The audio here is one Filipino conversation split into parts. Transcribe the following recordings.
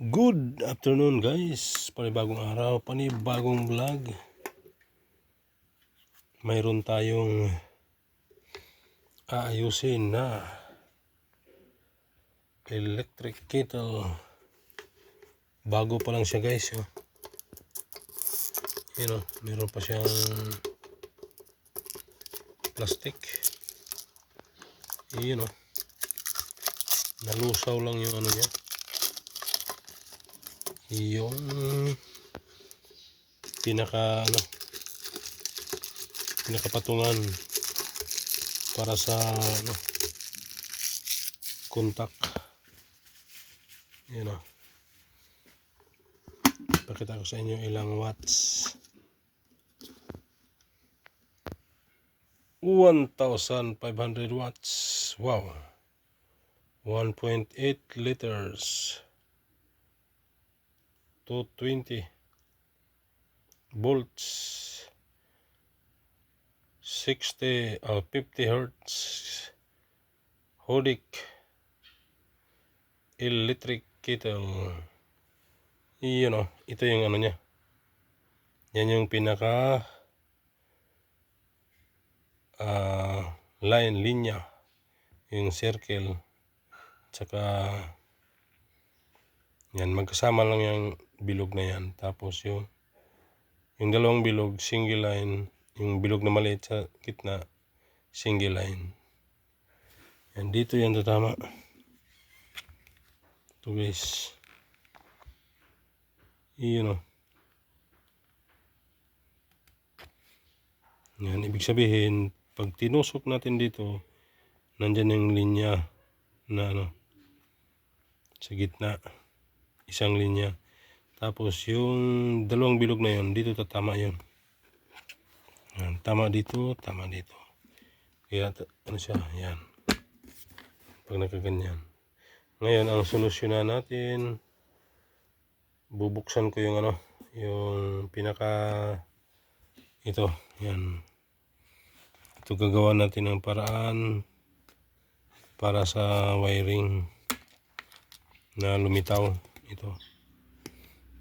Good afternoon guys, panibagong araw, panibagong vlog. Mayroon tayong aayusin na electric kettle. Bago pa lang siya guys. Meron pa siyang plastic. Nalusaw lang yung ano niya. Yung pinakapatungan para sa kontak. Pakita ko sa inyo ilang watts. 1,500 watts. Wow. 1.8 liters. 220 volts, 50 hertz, Hodic electric kettle. Ito yung ano niya. Yan yung pinaka linya, yung circle, tsaka yan, magkasama lang yung bilog na yan. Tapos yung dalawang bilog, single line. Yung bilog na maliit sa gitna, single line. Yan, dito yan tatama. Ito guys. Yan, ibig sabihin, pag tinusok natin dito, nandyan yung linya na sa gitna. Isang linya. Tapos yung dalawang bilog na yun, dito tatama yun. Yan, tama dito, tama dito. Kaya ano siya, yan. Pag nakaganyan. Ngayon, ang solusyonan natin, bubuksan ko yung yung pinaka ito, yan. Ito gagawa natin ng paraan para sa wiring na lumitaw. Ito.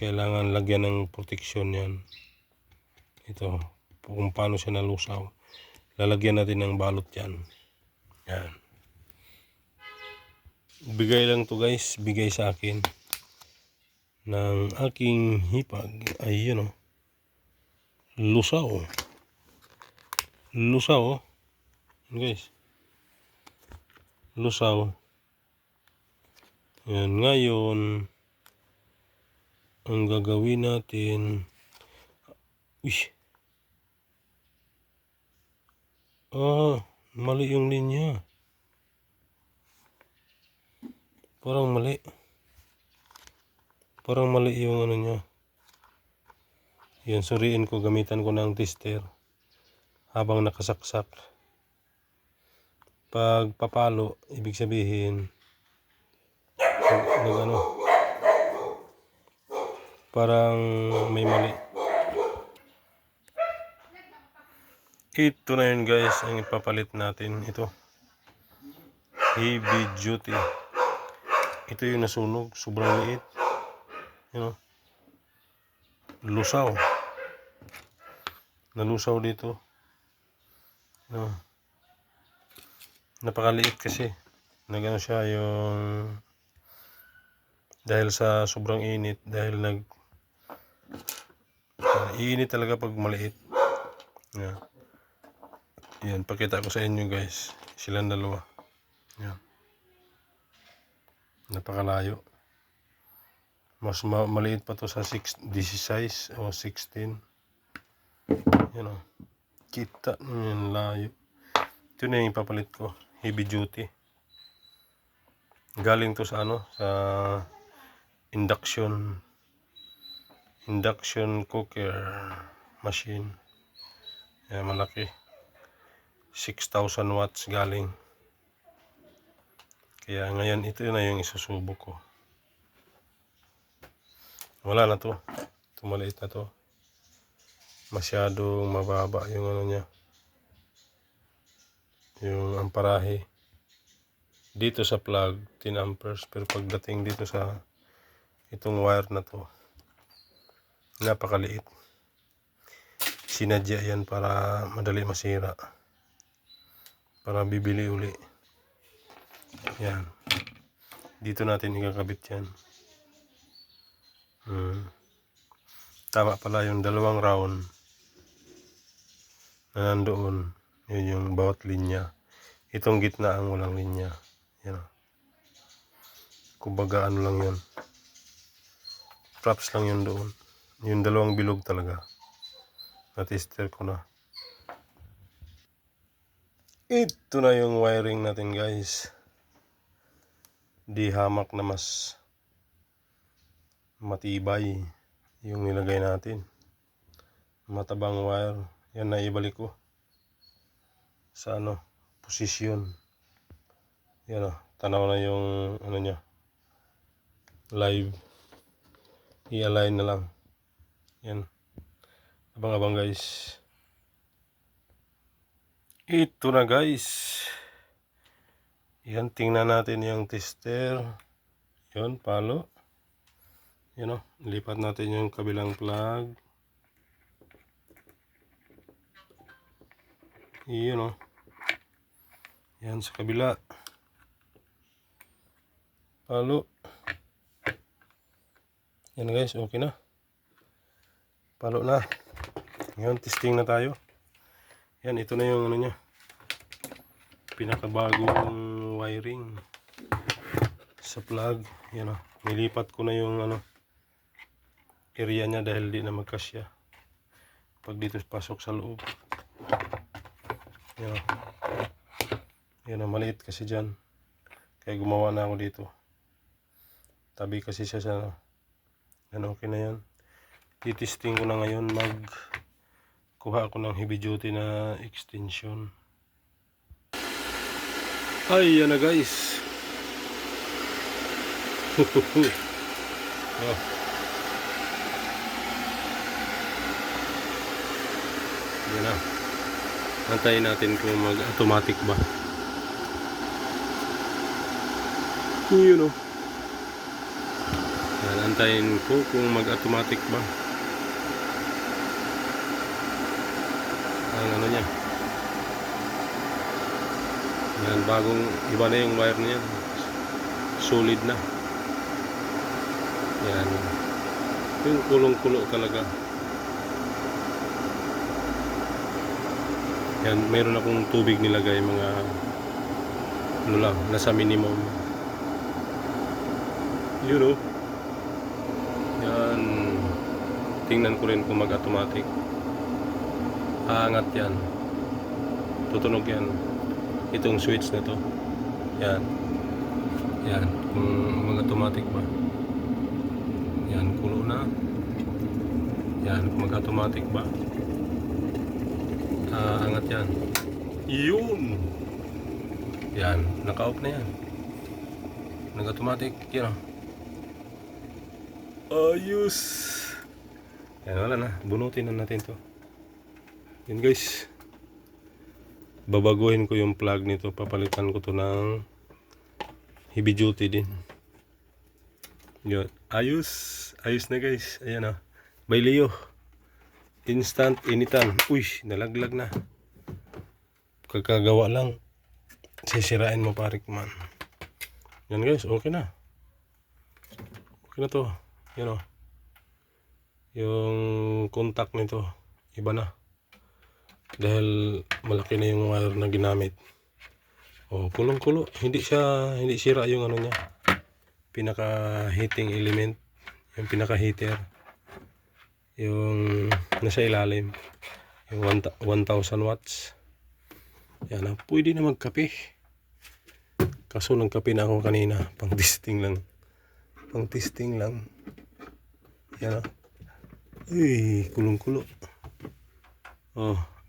Kailangan lagyan ng protection yan. Ito. Kung paano siya nalusaw. Lalagyan natin ng balot yan. Yan. Bigay lang to guys. Bigay sa akin ng aking hipag. Ay lusaw. Lusaw. Guys. Lusaw. Yan. Ngayon, ang gagawin natin, mali yung linya. Parang mali yung ano niya. Yan, suriin ko, gamitan ko ng tester habang nakasaksak. Pag papalo, ibig sabihin parang may mali. Ito na yun guys, ang ipapalit natin. Ito, heavy duty. Ito yung nasunog, sobrang liit. Lusaw. Nalusaw dito. Napakaliit kasi. Nagano siya yung dahil sa sobrang init, dahil iinit talaga pag maliit. Yan, pakita ko sa inyo guys. Silang dalawa. Yan. Napakalayo. Mas maliit pa to sa 16 o 16. Yan kita yung layo. Ito na yung ipapalit ko. Heavy duty. Galing to sa sa induction cooker machine. Yan, malaki. 6,000 watts galing. Kaya ngayon ito na yung isusubok ko. Wala na to. Ito maliit na to. Masyadong mababa yung niya. Yung amperahe. Dito sa plug 10 amperes, pero pagdating dito sa itong wire na to. Napakaliit. Sinadya yan para madali masira. Para bibili uli. Yan. Dito natin ikakabit yan. Tama pala yung dalawang round na nandoon. Yun yung bawat linya. Itong gitna ang walang linya. Yan. Kumbaga ano lang yun. Props lang yun doon. Yung dalawang bilog talaga. Na-tester ko na. Ito na yung wiring natin guys. Di hamak na mas matibay yung nilagay natin. Matabang wire. Yan na ibalik ko sa posisyon. Yan tanaw na yung niya. Live. I-align na lang. Yan. Abang-abang guys. Ito na guys. Yan, tingnan natin yung tester. Yan, palo. Yan lipat natin yung kabilang plug. Yan yan sa kabila. Palo. Yan guys, okay na. Palo na. Yan, testing na tayo. Yan, ito na yung niya. Pinakabagong wiring sa plug. Yan nilipat ko na yung area niya dahil di na magkasya pag dito pasok sa loob. Yan maliit kasi dyan, kaya gumawa na ako dito. Tabi kasi siya sa yan, okay na yan. Titesting ko na ngayon, kuha ako ng heavy duty na extension. Ay, yan na guys. Yan na. Antayin natin kung mag-automatic ba. Yun Yan, antayin ko kung mag-automatic ba. Ang niya. Yan, bagong iba na yung wire niya. Solid na. Yan. Yung kulong-kulo talaga. Yan, meron akong tubig nilagay, mga lang, nasa minimum. Yun Yan. Tingnan ko rin kung mag-automatic. Aangat yan. Tutunog yan. Itong switch na to. Yan. Yan. Kung mag-automatic ba. Yan. Kulo na. Yan. Kung mag-automatic ba. Angat yan. Yun. Yan. Naka-off na yan. Nag-automatic. Yan ayos. Yan, wala na. Bunutin na natin to. Yan guys. Babaguhin ko yung plug nito. Papalitan ko to ng heavy duty din. Yun. Ayos. Ayos na guys. Ayan By Leo. Instant initan. Uy, nalaglag na. Kakagawa lang. Sisirain mo parik man. Yan guys, okay na. Okay na to. Yan yung contact nito iba na dahil malaki na yung wire na ginamit. Kulong-kulo. Hindi sira yung niya, pinaka heating element, yung pinaka heater, yung nasa ilalim, yung 1000 watts. Yan pwede na magkape. Kaso nagkape na ako kanina, pang testing lang. Yan kulong-kulo.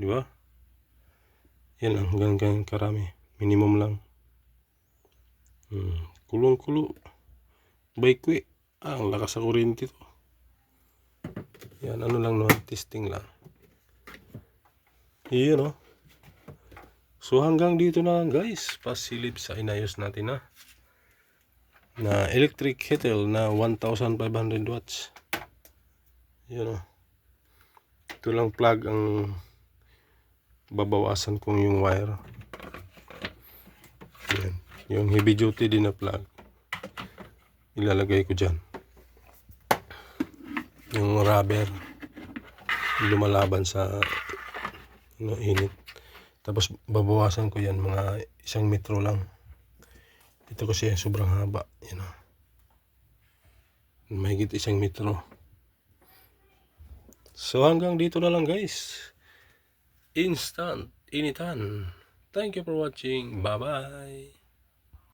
Di ba? Yan lang, hanggang karami. Minimum lang. Kulong-kulo. Baikwe. Ang lakas sa kuryente to. Yan, lang testing lang. Yan So hanggang dito na guys, pasilip sa inayos natin na electric kettle na 1,500 watts. Yun o. Ito lang plug ang babawasan kong yung wire. Yan. Yung heavy duty din na plug ilalagay ko dyan. Yung rubber lumalaban sa init. Tapos babawasan ko yan mga 1 metro lang. Ito kasi sobrang haba. Yan o. Mahigit 1 metro. So hanggang dito na lang guys. Instant initan. Thank you for watching. Bye bye.